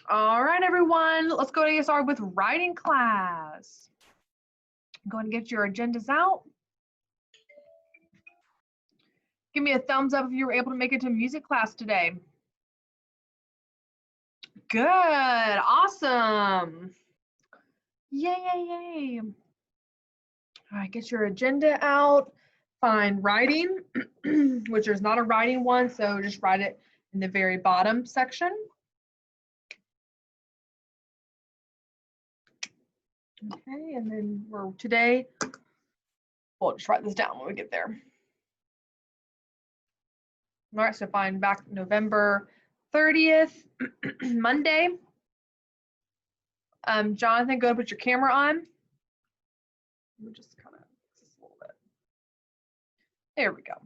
All right, everyone, let's go to get started with writing class. Go ahead and get your agendas out. Give me a thumbs up if you were able to make it to music class today. Good, awesome. Yay, yay, yay. All right, get your agenda out. Find writing, which there's not a writing one, so just write it in the very bottom section. Okay, and then we'll today, we'll just write this down when we get there. All right, so find back November 30th, Monday. Jonathan, go and put your camera on. Let me just kind of fix this a little bit. There we go.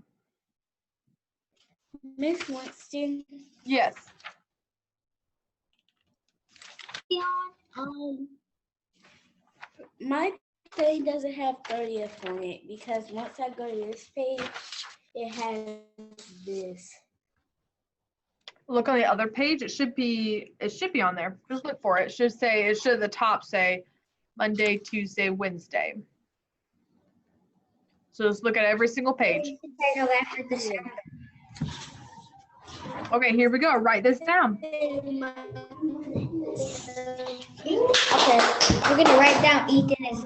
Miss Winston. Yes. My page doesn't have 30th on it because once I go to this page, it has this. Look on the other page. It should be on there. Just look for it. It should at the top say Monday, Tuesday, Wednesday. So just look at every single page. Okay, here we go. Write this down. Okay, we're gonna write down Ethan as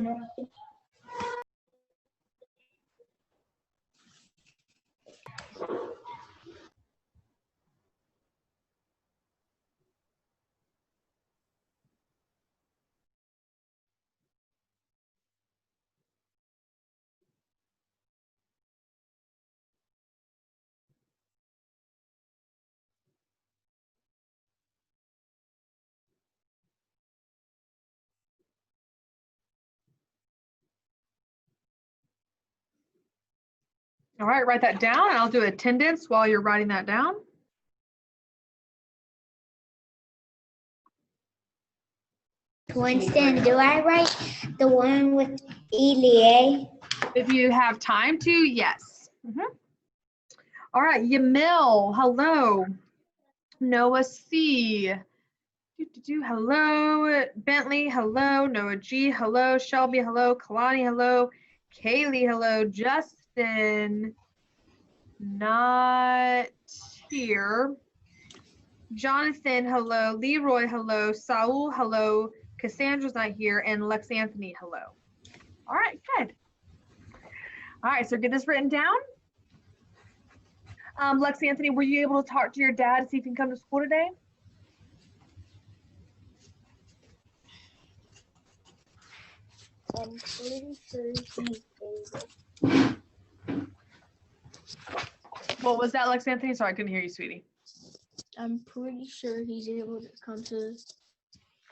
All right, write that down, and I'll do attendance while you're writing that down. Winston, do I write the one with Elia? If you have time to, yes. All right, Yamil, hello. Noah C. Hello. Bentley, hello. Noah G, hello. Shelby, hello. Kalani, hello. Kaylee, hello. Justin, not here. Jonathan, hello. Leroy, hello. Saul, hello. Cassandra's not here. And Lex Anthony, hello. All right, good. All right, so get this written down. Lex Anthony, were you able to talk to your dad to see if he can come to school today? I'm pretty sure he's able. What was that, Lex Anthony? Sorry, I couldn't hear you, sweetie. I'm pretty sure he's able to come to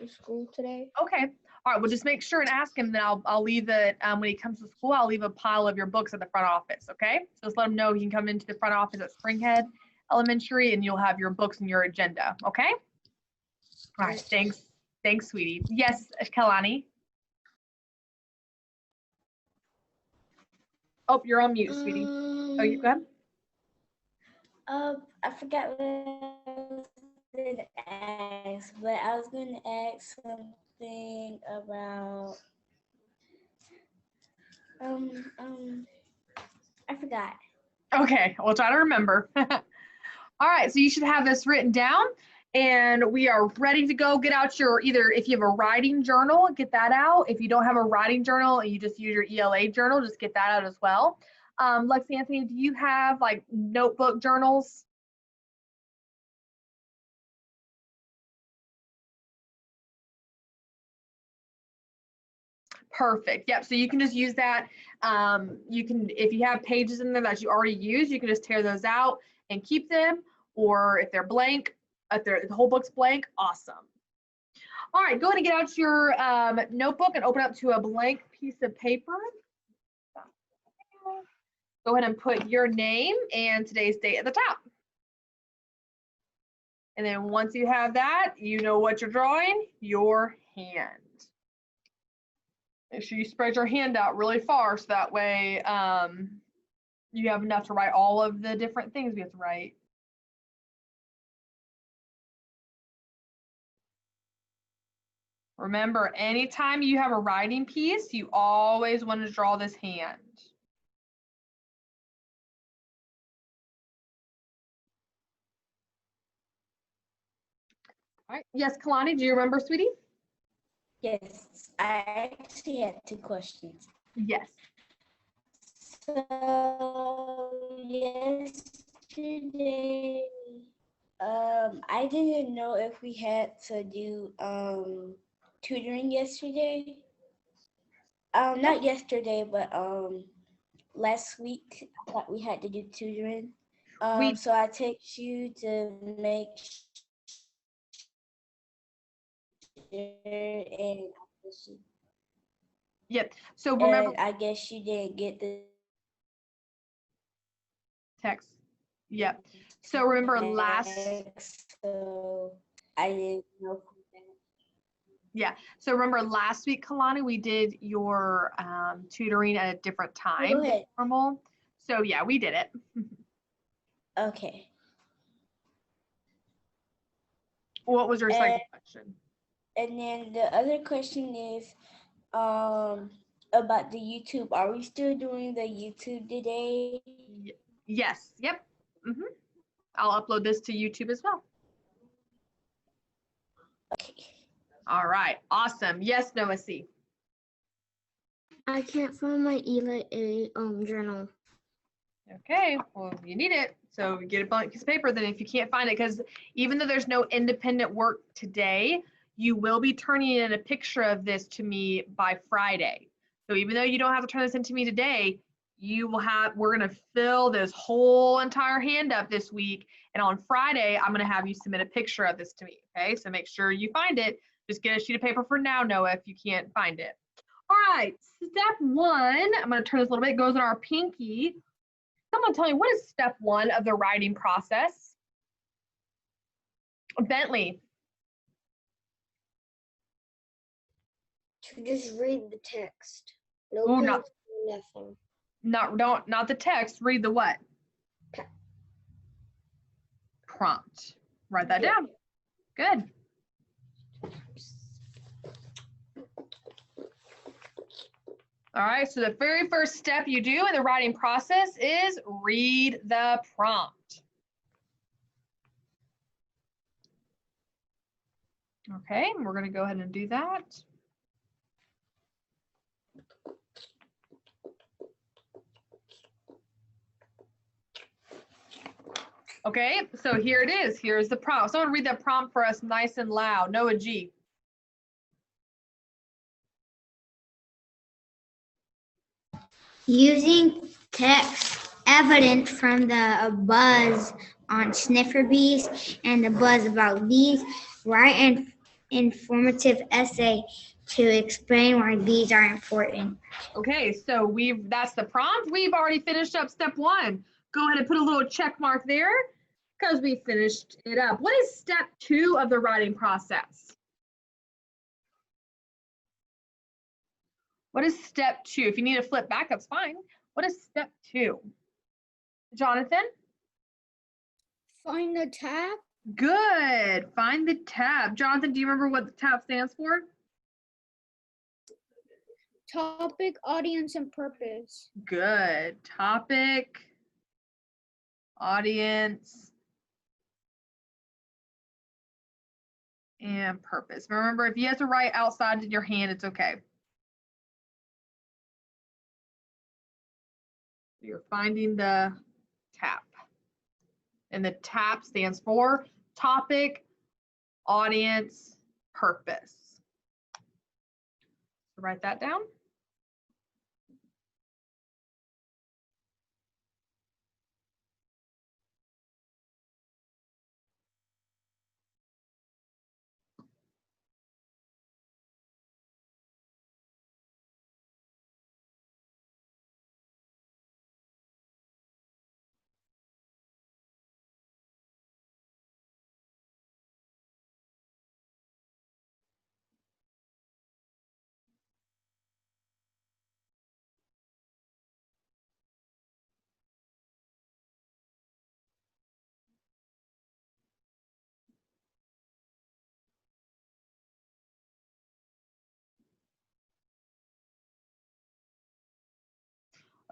the school today. Okay. All right. Well, just make sure and ask him. Then I'll leave it when he comes to school. I'll leave a pile of your books at the front office. Okay. So just let him know he can come into the front office at Springhead Elementary, and you'll have your books and your agenda. Okay. All right. Thanks. Thanks, sweetie. Yes, Kalani. Oh, you're on mute, sweetie. Oh, you go ahead. I forgot what I was going to ask, but I was going to ask something about I forgot. Okay, we'll try to remember. All right, so you should have this written down, and we are ready to go. Get out your, either if you have a writing journal, get that out. If you don't have a writing journal and you just use your ELA journal, just get that out as well. Lex Anthony, do you have like notebook journals? Perfect. Yep. So you can just use that. You can, if you have pages in there that you already use, you can just tear those out and keep them. Or if they're blank, if the whole book's blank, awesome. All right, go ahead and get out your notebook and open up to a blank piece of paper. Go ahead and put your name and today's date at the top. And then once you have that, you know what you're drawing, your hand. Make sure you spread your hand out really far so that way you have enough to write all of the different things we have to write. Remember, anytime you have a writing piece, you always want to draw this hand. All right. Yes, Kalani, do you remember, sweetie? Yes, I actually had 2 questions. Yes. So yesterday, I didn't know if we had to do tutoring yesterday. Not yesterday, but last week I thought we had to do tutoring. So I text you to make sure, and Yep. So remember, I guess you didn't get the text. Yep. So remember text, so I didn't know. Yeah. So remember last week, Kalani, we did your tutoring at a different time Go than ahead. normal. So yeah, we did it. Okay. What was your second question? And then the other question is about the YouTube. Are we still doing the YouTube today? Yes. Yep. I'll upload this to YouTube as well. Okay. All right. Awesome. Yes, Noah C. I can't find my ELA journal. Okay. Well, you need it. So get a blank piece of paper then if you can't find it, because even though there's no independent work today, you will be turning in a picture of this to me by Friday. So even though you don't have to turn this into me today, you will have, we're going to fill this whole entire hand up this week. And on Friday, I'm going to have you submit a picture of this to me. Okay. So make sure you find it. Just get a sheet of paper for now, Noah, if you can't find it. All right. Step 1, I'm going to turn this a little bit, it goes in our pinky. Someone tell me, what is step 1 of the writing process? Bentley. To just read the text. No Ooh, not, nothing. not the text, read the what? Prompt. Write that down. Good. All right, so the very first step you do in the writing process is read the prompt. Okay, we're going to go ahead and do that. Okay, so here it is. Here's the prompt. Someone read that prompt for us nice and loud. Noah G. Using text evidence from the buzz on sniffer bees and the buzz about bees, write an informative essay to explain why bees are important. Okay, so that's the prompt. We've already finished up step 1. Go ahead and put a little check mark there because we finished it up. What is step 2 of the writing process? What is step 2? If you need to flip back, that's fine. What is step 2? Jonathan? Find the tab. Good. Find the tab. Jonathan, do you remember what the tab stands for? Topic, audience, and purpose. Good. Topic, audience, and purpose. Remember, if you have to write outside of your hand, it's okay. You're finding the tap. And the tap stands for topic, audience, purpose. So write that down.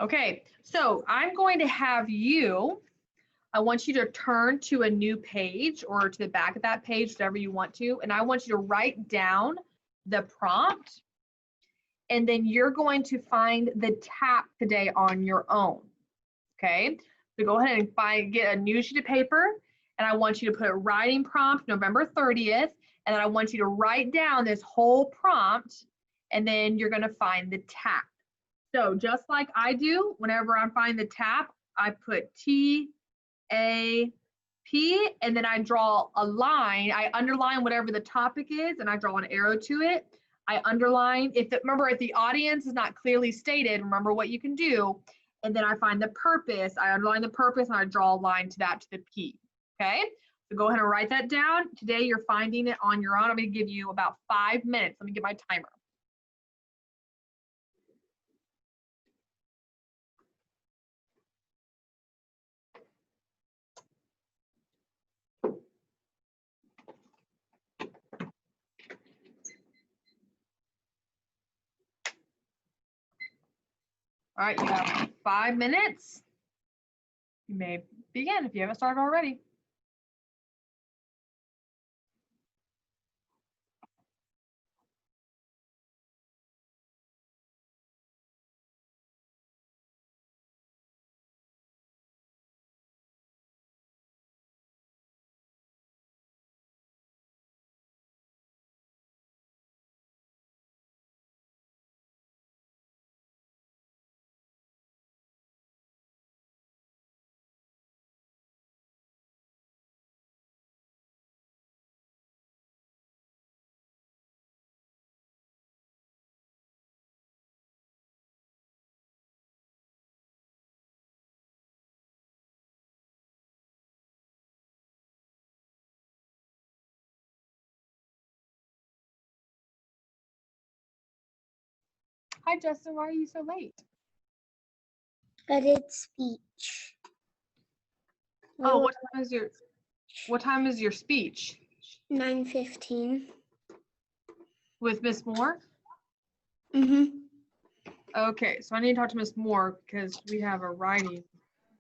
Okay, so I'm going to have you, I want you to turn to a new page or to the back of that page, whatever you want to, and I want you to write down the prompt, and then you're going to find the tap today on your own, okay? So go ahead and get a new sheet of paper, and I want you to put a writing prompt November 30th, and then I want you to write down this whole prompt, and then you're gonna find the tap. So just like I do, whenever I find the tap, I put T-A-P, and then I draw a line. I underline whatever the topic is, and I draw an arrow to it. I underline, remember if the audience is not clearly stated, remember what you can do. And then I find the purpose. I underline the purpose, and I draw a line to that, to the P, okay? So go ahead and write that down. Today you're finding it on your own. I'm gonna give you about 5 minutes. Let me get my timer. All right, you have 5 minutes. You may begin if you haven't started already. Hi, Justin. Why are you so late? I did speech. Oh, what time is your speech 9:15. with Miss Moore? Mm-hmm. Okay, so I need to talk to Miss Moore because we have a writing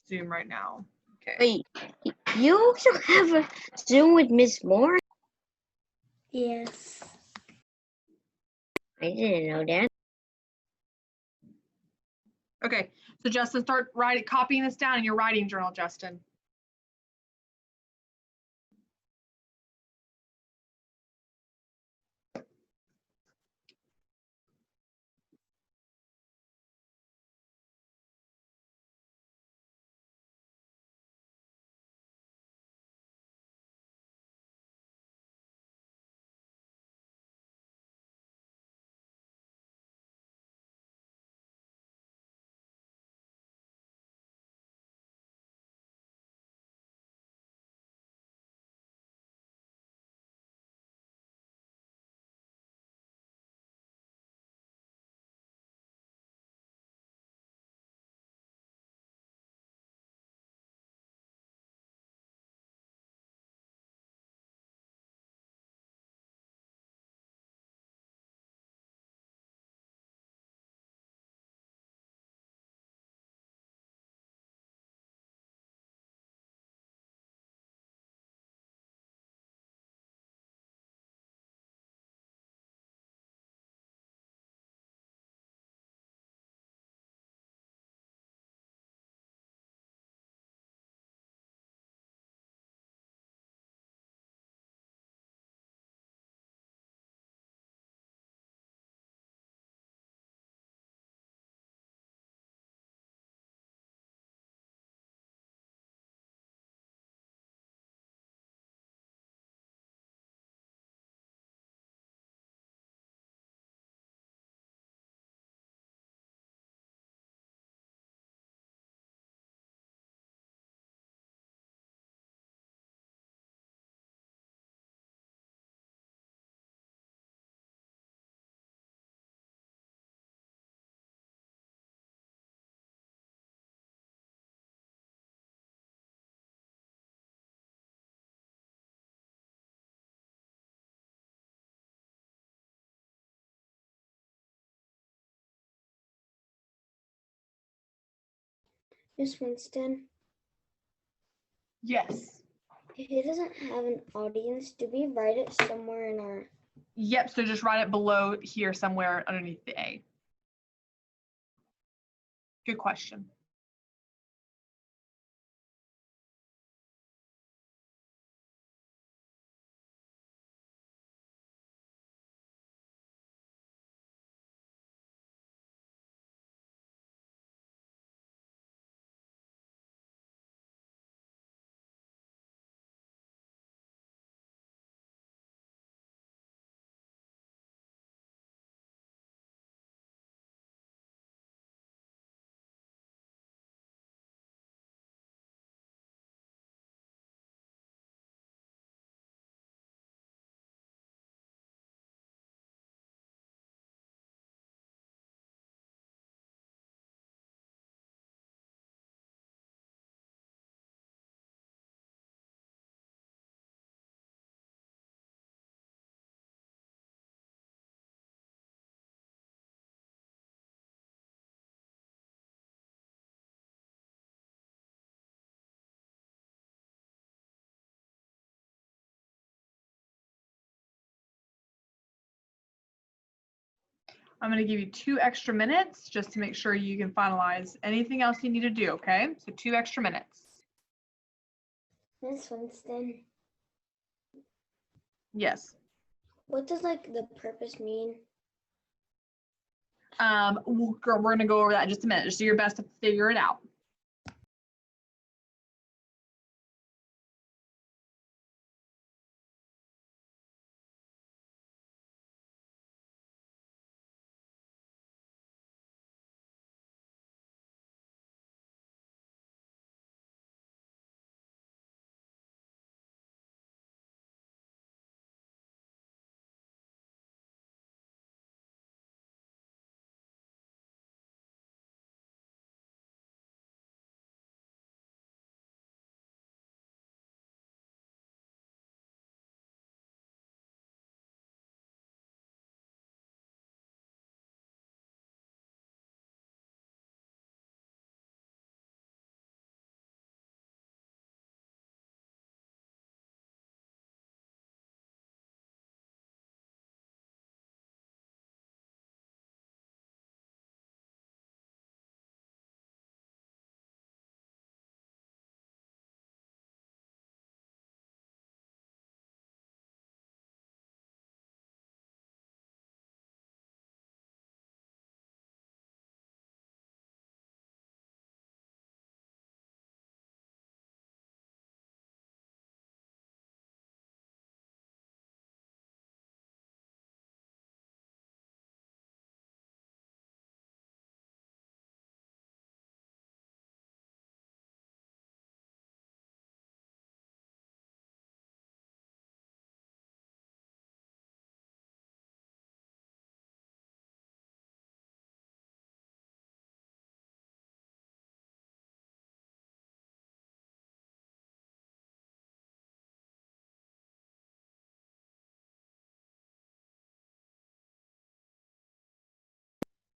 Zoom right now. Okay. Wait, you also have a Zoom with Miss Moore? Yes. I didn't know that. Okay, so Justin, start copying this down in your writing journal, Justin. Miss Winston, Yes. if it doesn't have an audience, do we write it somewhere in our? Yep, so just write it below here somewhere underneath the A. Good question. I'm going to give you 2 extra minutes just to make sure you can finalize anything else you need to do, okay? So 2 extra minutes. Miss Winston, Yes. what does like the purpose mean? We're going to go over that in just a minute. Just do your best to figure it out.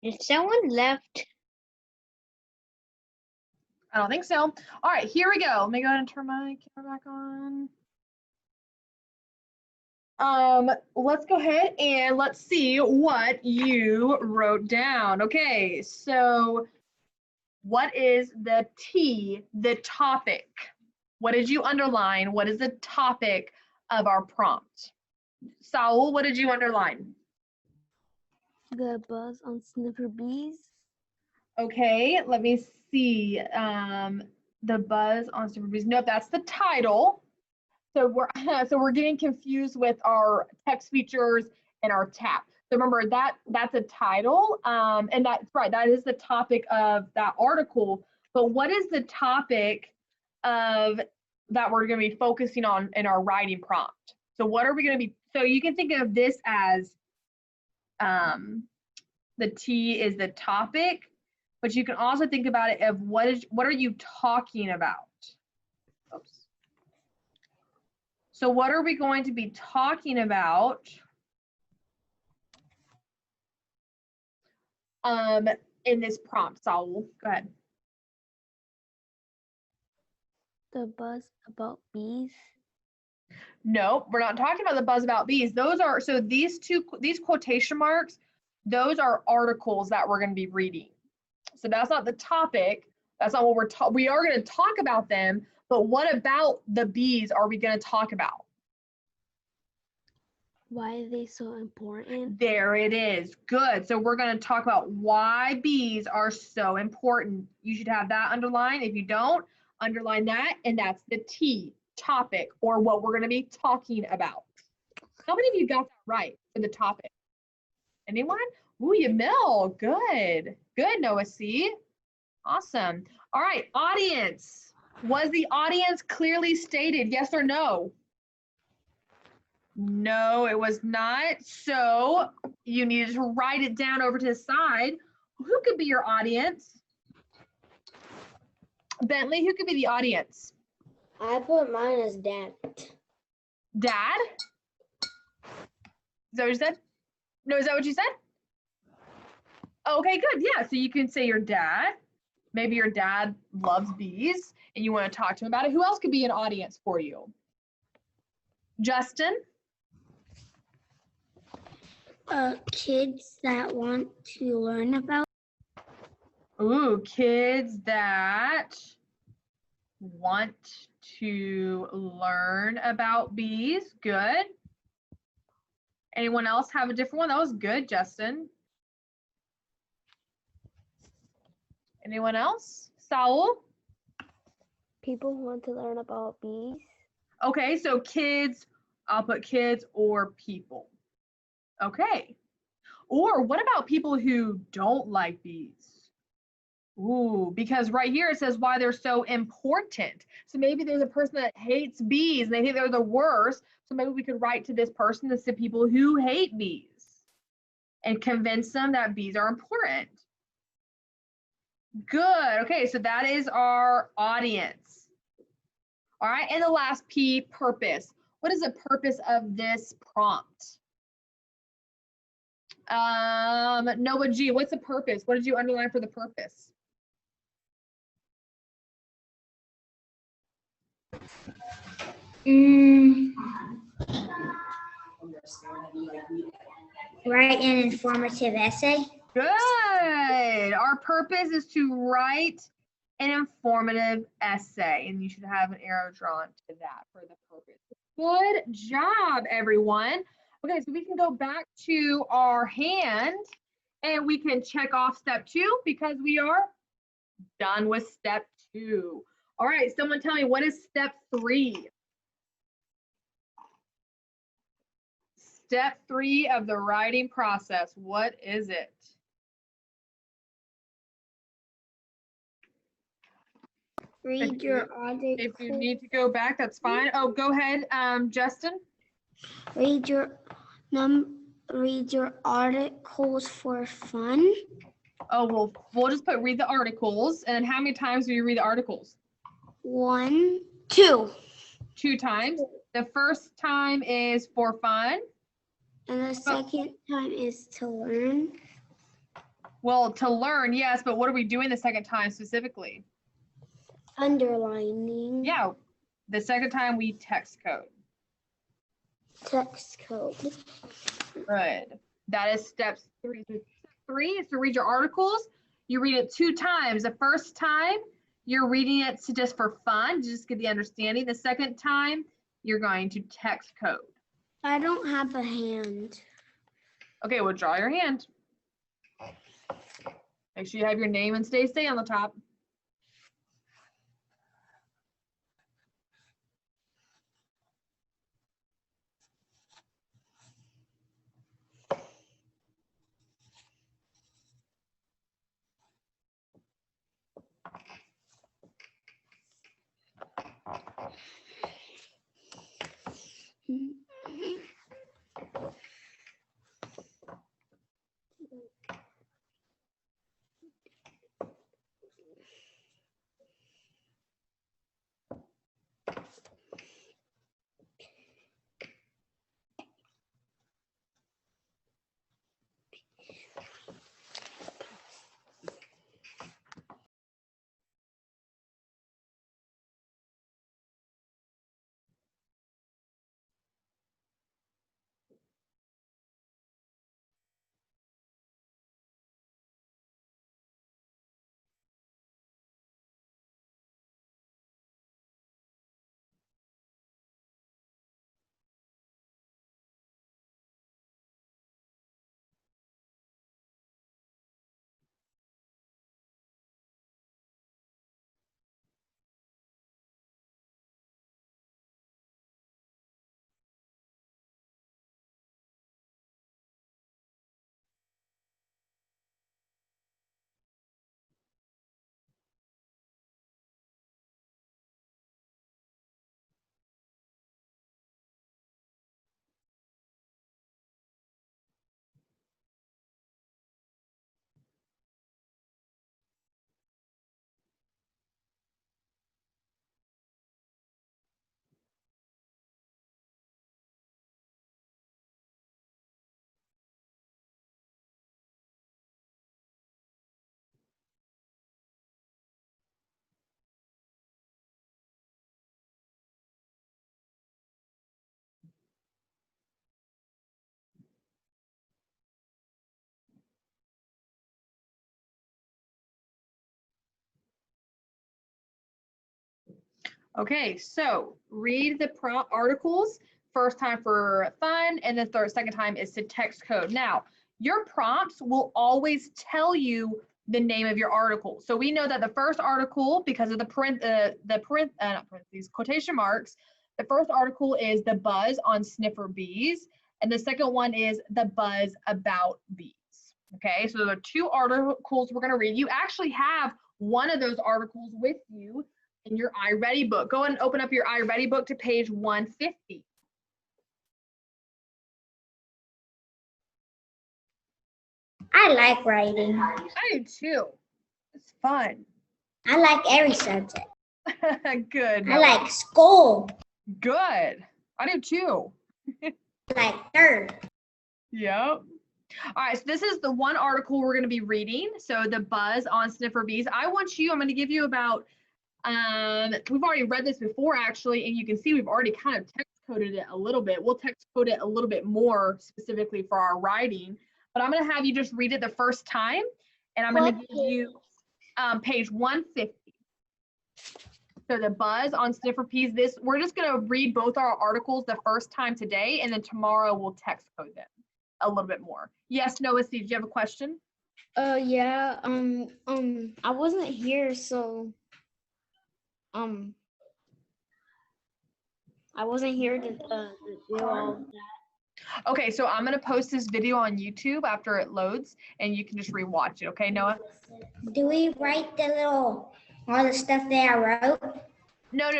Did someone left? I don't think so. All right, here we go. Let me go ahead and turn my camera back on. Let's go ahead and let's see what you wrote down. Okay, so what is the T, the topic? What did you underline? What is the topic of our prompt? Saul, what did you underline? The buzz on sniffer bees. Okay, let me see. The buzz on Super Bees. Nope, that's the title. So we're getting confused with our text features and our tap. So remember that's a title, and that's right. That is the topic of that article. But what is the topic of that we're going to be focusing on in our writing prompt? So what are we going to be? So you can think of this as the T is the topic, but you can also think about it of what are you talking about? Oops. So what are we going to be talking about in this prompt? Saul, go ahead. The buzz about bees. No, we're not talking about the buzz about bees. Those are, so these quotation marks, those are articles that we're going to be reading. So that's not the topic. That's not what we are going to talk about them, but what about the bees are we going to talk about? Why are they so important? There it is. Good. So we're going to talk about why bees are so important. You should have that underlined. If you don't, underline that, and that's the T, topic, or what we're going to be talking about. How many of you got that right for the topic? Anyone? Ooh, Yamil. Good. Good, Noah C. Awesome. All right, audience. Was the audience clearly stated, yes or no? No, it was not. So you needed to write it down over to the side. Who could be your audience? Bentley, who could be the audience? I put mine as dad. Dad? Is that what you said? No, is that what you said? Okay, good. Yeah, so you can say your dad. Maybe your dad loves bees and you want to talk to him about it. Who else could be an audience for you? Justin? Kids that want to learn about. Ooh, kids that want to learn about bees. Good. Anyone else have a different one? That was good, Justin. Anyone else? Saul? People who want to learn about bees. Okay, so kids, I'll put kids or people. Okay. Or what about people who don't like bees? Ooh, because right here it says why they're so important. So maybe there's a person that hates bees and they think they're the worst. So maybe we could write to this person that's the people who hate bees and convince them that bees are important. Good. Okay, so that is our audience. All right, and the last P, purpose. What is the purpose of this prompt? Noah G, what's the purpose? What did you underline for the purpose? Write an informative essay. Good. Our purpose is to write an informative essay, and you should have an arrow drawn to that for the purpose. Good job, everyone. Okay, so we can go back to our hand and we can check off step 2 because we are done with step 2. All right, someone tell me, what is step 3? Step 3 of the writing process, what is it? Read your article. If you need to go back, that's fine. Oh, go ahead, Justin. Read your articles for fun. Oh, well, we'll just put read the articles. And how many times do you read the articles? 1, 2. 2 times. The first time is for fun. And the second time is to learn. Well, to learn, yes, but what are we doing the second time specifically? Underlining. Yeah, the second time we text code. Text code. Good. That is step 3. So step 3 is to read your articles. You read it 2 times. The first time, you're reading it just for fun, to just get the understanding. The second time, you're going to text code. I don't have a hand. Okay, well, draw your hand. Make sure you have your name and stay on the top. Okay, so read the prompt articles. First time for fun, and the second time is to text code. Now, your prompts will always tell you the name of your article. So we know that the first article, because of not parentheses, quotation marks, the first article is the buzz on sniffer bees, and the second one is the buzz about bees. Okay, so there are 2 articles we're going to read. You actually have one of those articles with you in your iReady book. Go ahead and open up your iReady book to page 150. I like writing. I do too. It's fun. I like every subject. Good. I like school. Good. I do too. I like third. Yep. All right, so this is the one article we're going to be reading. So the buzz on sniffer bees. I'm going to give you about, we've already read this before actually, and you can see we've already kind of text coded it a little bit. We'll text code it a little bit more specifically for our writing, but I'm going to have you just read it the first time, and I'm going to give you page 150. So the buzz on sniffer bees, we're just going to read both our articles the first time today, and then tomorrow we'll text code them a little bit more. Yes, Noah, did you have a question? Yeah. I wasn't here, so I wasn't here to do all of that. Okay, so I'm going to post this video on YouTube after it loads, and you can just rewatch it. Okay, Noah? Do we write all the stuff that I wrote? No.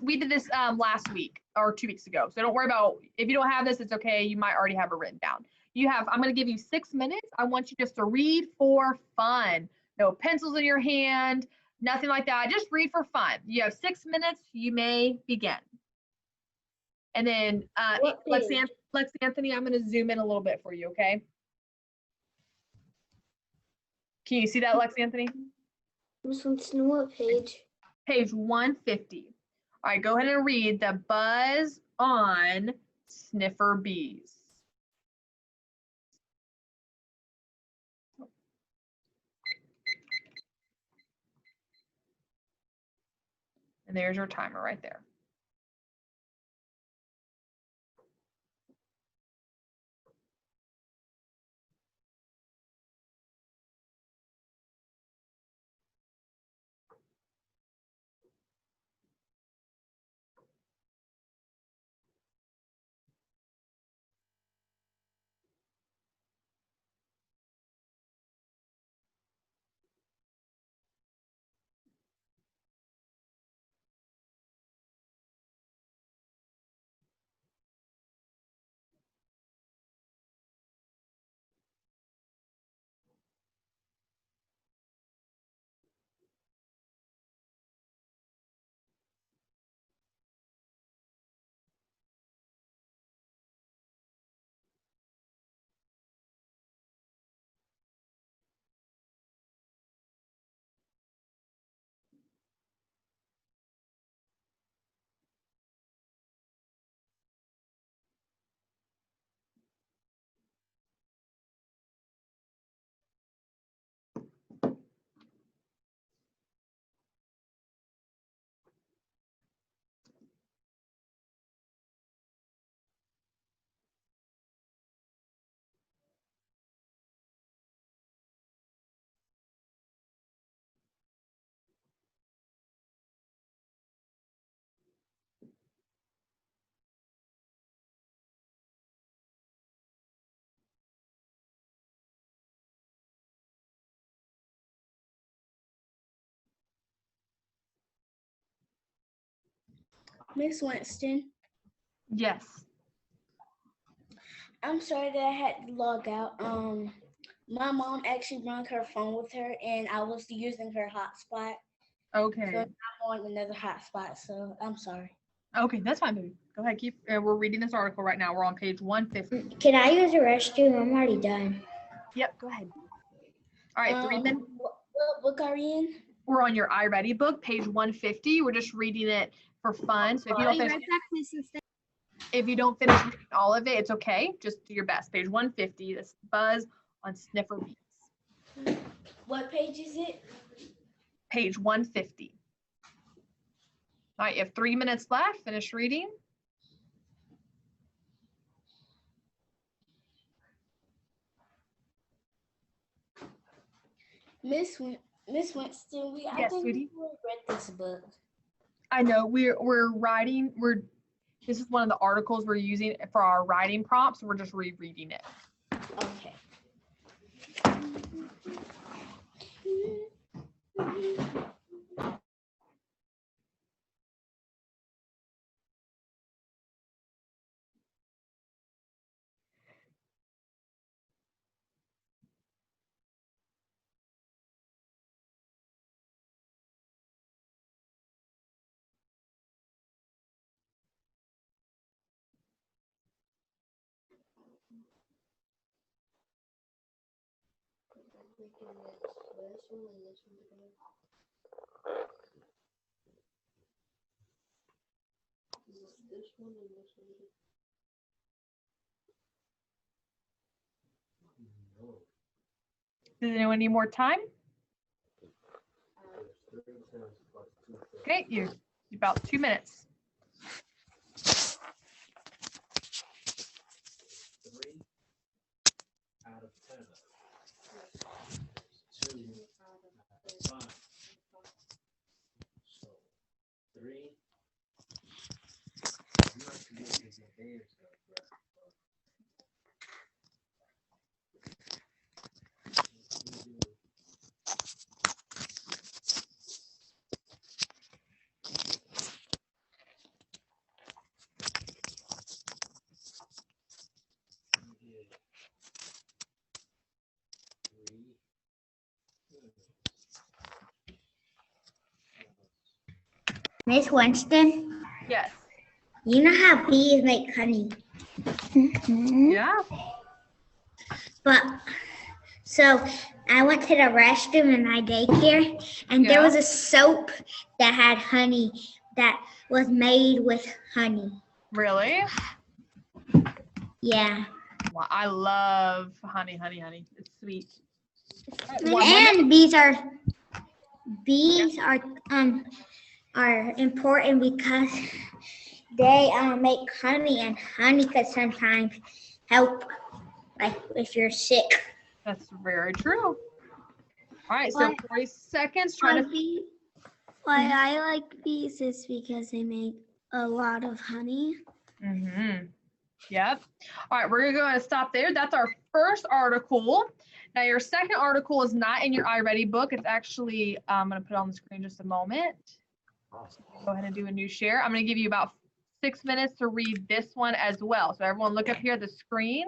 We did this last week or 2 weeks ago. So don't worry about, if you don't have this, it's okay. You might already have it written down. I'm going to give you 6 minutes. I want you just to read for fun. No pencils in your hand, nothing like that. Just read for fun. You have 6 minutes. You may begin. And then Lex Anthony, I'm going to zoom in a little bit for you, okay? Can you see that, Lex Anthony? Miss Winston, what page? Page 150. All right, go ahead and read the buzz on sniffer bees. And there's your timer right there. Miss Winston, Yes. I'm sorry that I had to log out. My mom actually brought her phone with her, and I was using her hotspot. Okay. So I'm on another hotspot, so I'm sorry. Okay, that's fine, baby. Go ahead. We're reading this article right now. We're on page 150. Can I use the restroom? I'm already done. Yep, go ahead. All right, 3 minutes. What book are we in? We're on your iReady book, page 150. We're just reading it for fun. So if you don't finish reading all of it, it's okay. Just do your best. Page 150, this buzz on sniffer bees. What page is it? Page 150. All right, you have 3 minutes left. Finish reading. Miss Winston, I Yes, think sweetie. we read this book. I know we're writing. This is one of the articles we're using for our writing prompts. We're just rereading it. Okay. Does anyone need more time? Okay, you about 2 minutes. 3 out of 10. 2 out of 5. So 3. I'm not sure if your hands got correct. Miss Winston, Yes. you know how bees make honey? Yeah. But so I went to the restroom in my daycare, and there Yeah. was a soap that had honey that was made with honey. Really? Yeah. Well, I love honey, honey, honey. It's sweet. All right, 1 minute. And bees are important because they make honey, and honey could sometimes help, like if you're sick. That's very true. All right, so 40 seconds. Try to. Why I like bees is because they make a lot of honey. Mm-hmm. Yep. All right, we're gonna go ahead and stop there. That's our first article. Now, your second article is not in your iReady book. It's actually, I'm gonna put it on the screen just a moment. Go ahead and do a new share. I'm gonna give you about 6 minutes to read this one as well. So everyone look up here at the screen.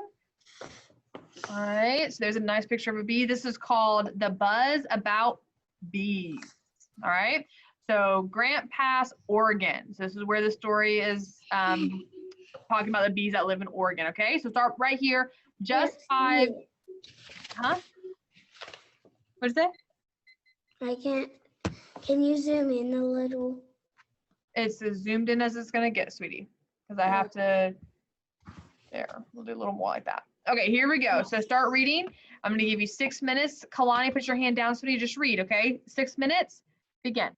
All right, so there's a nice picture of a bee. This is called The Buzz About Bees. All right, so Grant Pass, Oregon. So this is where the story is talking about the bees that live in Oregon. Okay, so start right here. Just 5. Huh? What'd you say? I can't. Can you zoom in a little? It's as zoomed in as it's gonna get, sweetie, because I have to. There, we'll do a little more like that. Okay, here we go. So start reading. I'm gonna give you 6 minutes. Kalani, put your hand down, sweetie. Just read, okay? 6 minutes. Begin.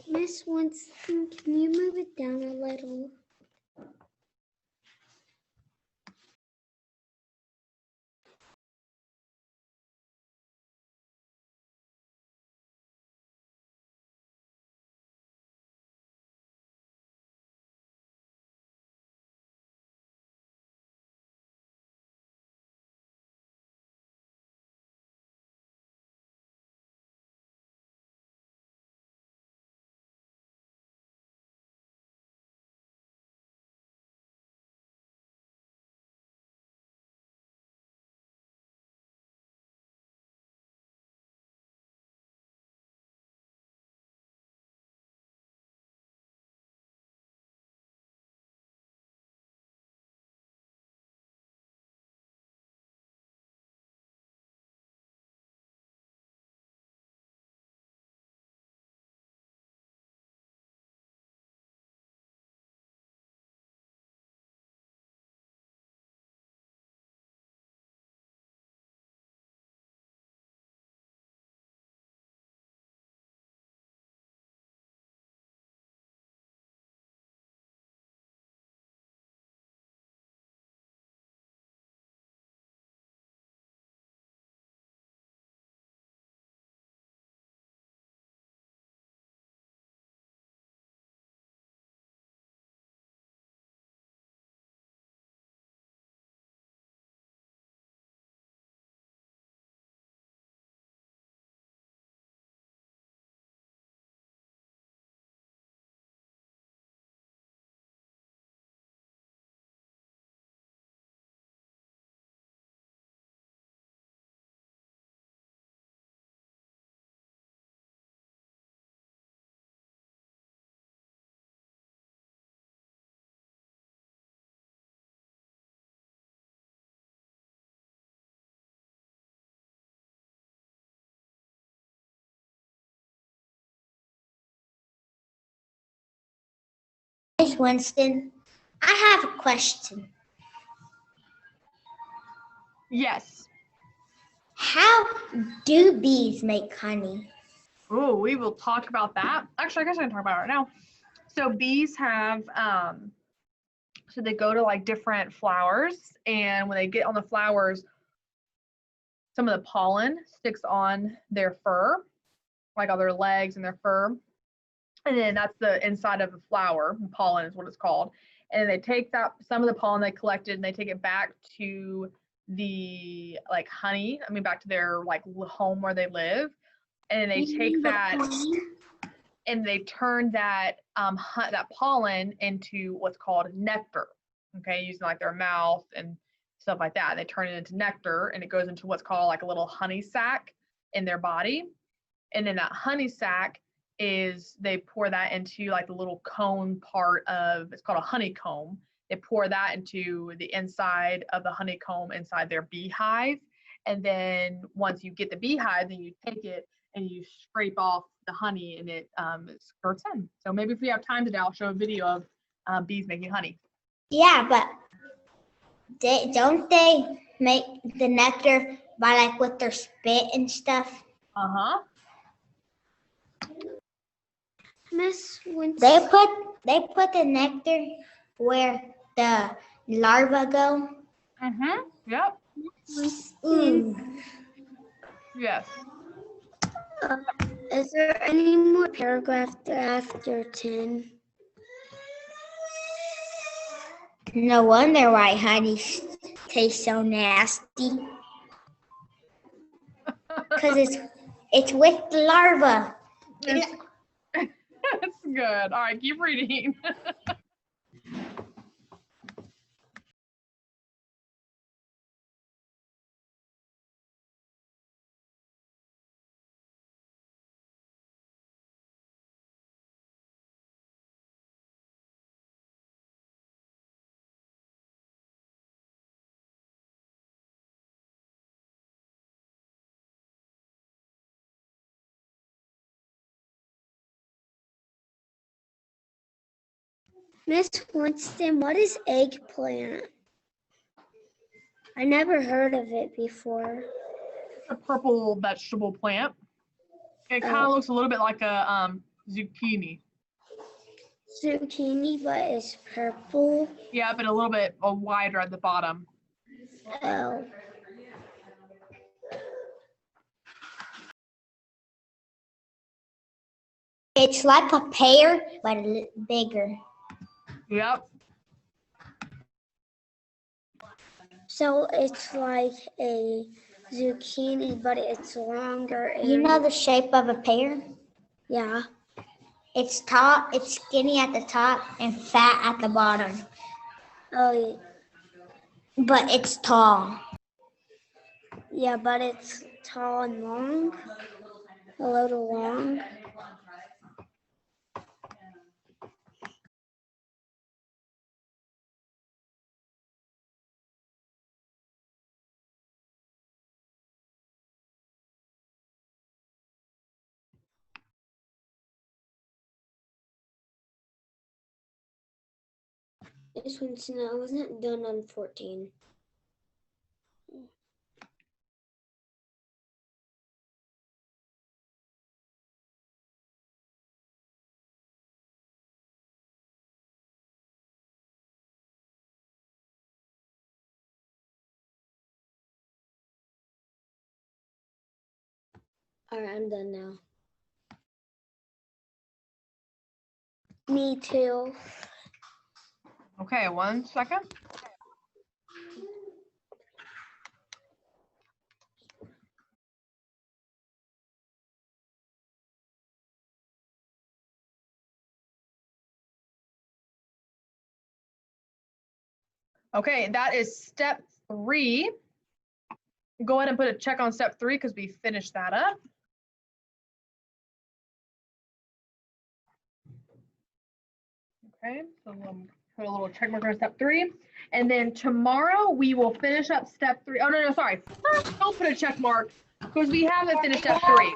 Miss Winston, can you move it down a little? Miss Winston, I have a question. Yes. How do bees make honey? Oh, we will talk about that. Actually, I guess I can talk about it right now. So bees have, so they go to like different flowers, and when they get on the flowers, some of the pollen sticks on their fur, like on their legs and their fur. And then that's the inside of the flower. Pollen is what it's called. And they take that, some of the pollen they collected, and they take it back to the like honey. I mean, back to their like home where they live. And they take that and they turn that that pollen into what's called nectar. Okay, using like their mouth and stuff like that. They turn it into nectar, and it goes into what's called like a little honey sac in their body. And then that honey sac is, they pour that into like the little cone part of, it's called a honeycomb. They pour that into the inside of the honeycomb inside their beehive. And then once you get the beehive, then you take it and you scrape off the honey, and it squirts in. So maybe if we have time today, I'll show a video of bees making honey. Yeah, but don't they make the nectar by like with their spit and stuff? Uh-huh. Miss Winston. They put the nectar where the larvae go. Mm-hmm. Yep. Ooh. Yes. Is there any more paragraph after 10? No wonder why honey tastes so nasty. Because it's with the larva. It's, it's good. All right, keep reading. Miss Winston, what is eggplant? I never heard of it before. A purple vegetable plant. It kind of looks a little bit like a zucchini. Zucchini, but it's purple. Yeah, but a little bit wider at the bottom. Oh. It's like a pear, but a little bigger. Yep. So it's like a zucchini, but it's longer. And You know the shape of a pear? yeah. It's tall, it's skinny at the top and fat at the bottom. Oh, But it's tall. yeah, but it's tall and long. A little long. This one's I wasn't done on 14. All right, I'm done now. Me too. Okay, 1 second. Okay, that is step 3. Go ahead and put a check on step 3 because we finished that up. Okay, so we'll put a little check mark on step 3. And then tomorrow we will finish up step 3. Oh, no, sorry. Don't put a check mark because we haven't finished step 3.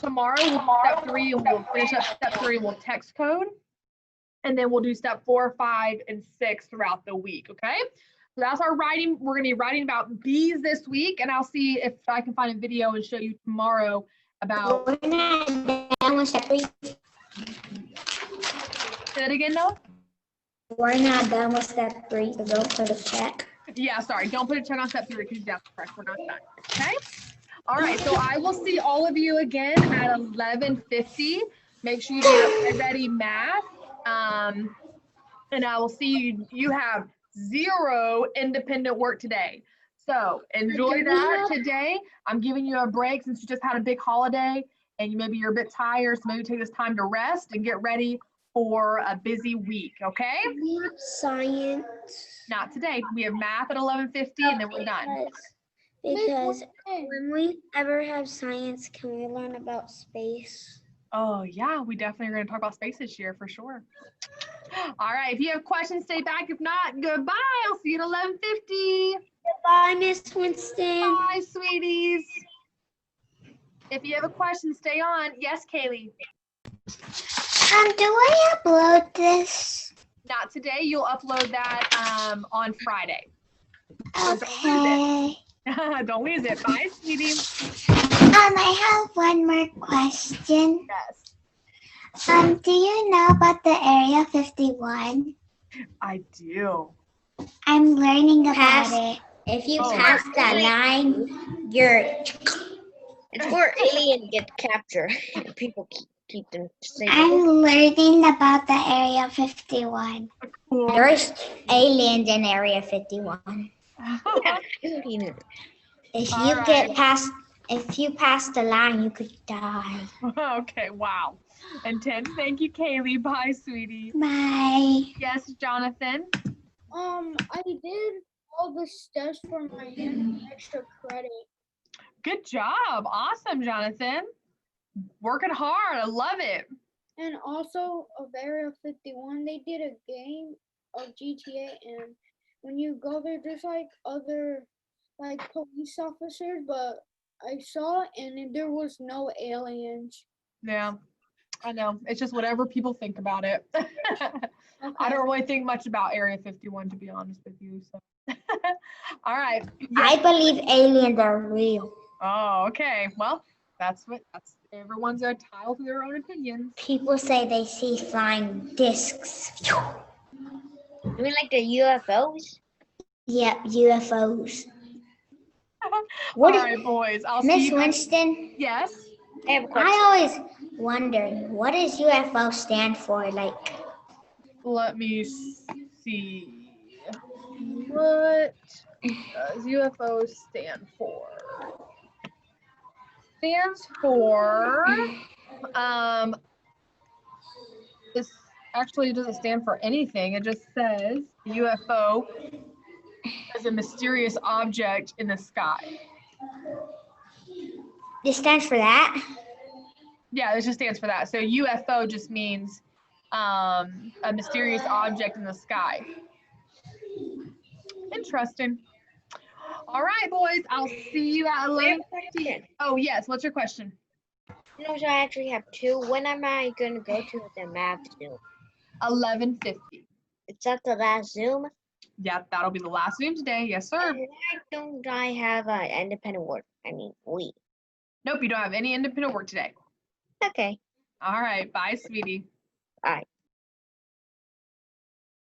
Tomorrow we'll do step 3 and we'll finish up step 3 and we'll text code. And then we'll do step 4, 5, and 6 throughout the week, okay? So that's our writing. We're gonna be writing about bees this week, and I'll see if I can find a video and show you tomorrow about, We're not done with step 3. say it again, Noah? We're not done with step 3, so don't put a check. Yeah, sorry, don't put a check on step 3 because that's correct, we're not done, okay? All right, so I will see all of you again at 11:50. Make sure you get ready math. And I will see you, you have 0 independent work today. So enjoy that today. I'm giving you a break since you just had a big holiday and maybe you're a bit tired, so maybe take this time to rest and get ready for a busy week, okay? We have science. Not today. We have math at 11:50 and then we're done. Because when we ever have science, can we learn about space? Oh yeah, we definitely are gonna talk about space this year for sure. All right, if you have questions, stay back. If not, goodbye. I'll see you at 11:50. Goodbye, Miss Winston. Bye, sweeties. If you have a question, stay on. Yes, Kaylee. Do I upload this? Not today. You'll upload that on Friday. So don't lose it. Don't lose it. Bye, sweetie. I have one more question. Yes, Do you know about the Area 51? I do. I'm learning about it. If you Oh. pass that line, you're It's where alien get captured. People keep them safe. I'm learning about the Area 51. Cool. There's aliens in Area 51. Alien. If All you right. get past, if you pass the line, you could die. Okay, wow. Intense. Thank you, Kaylee. Bye, sweetie. Bye. Yes, Jonathan. I did all the steps for my extra credit. Good job. Awesome, Jonathan. Working hard. I love it. And also of Area 51, they did a game of GTA, and when you go there, there's like other like police officers, but I saw it and there was no aliens. Yeah, I know. It's just whatever people think about it. I don't really think much about Area 51, to be honest with you. So, all right. I believe aliens are real. Oh, okay. Well, that's everyone's entitled to their own opinions. People say they see flying discs. You mean like the UFOs? Yep, UFOs. All What right, boys. I'll see Miss you. Winston, Yes. I have a question. I always wondered, what does UFO stand for? Like, Let me see. What does UFO stand for? Stands for this actually doesn't stand for anything. It just says UFO is a mysterious object in the sky. this stands for that? Yeah, it just stands for that. So UFO just means a mysterious object in the sky. Interesting. All right, boys. I'll see you at 11:50. Oh yes. What's your question? No, so I actually have two. When am I going to go to the math Zoom? 11:50. Is that the last Zoom? Yeah, that'll be the last Zoom today. Yes, sir. And why don't I have independent work? I mean, we. Nope, you don't have any independent work today. Okay. All right. Bye, sweetie. Bye.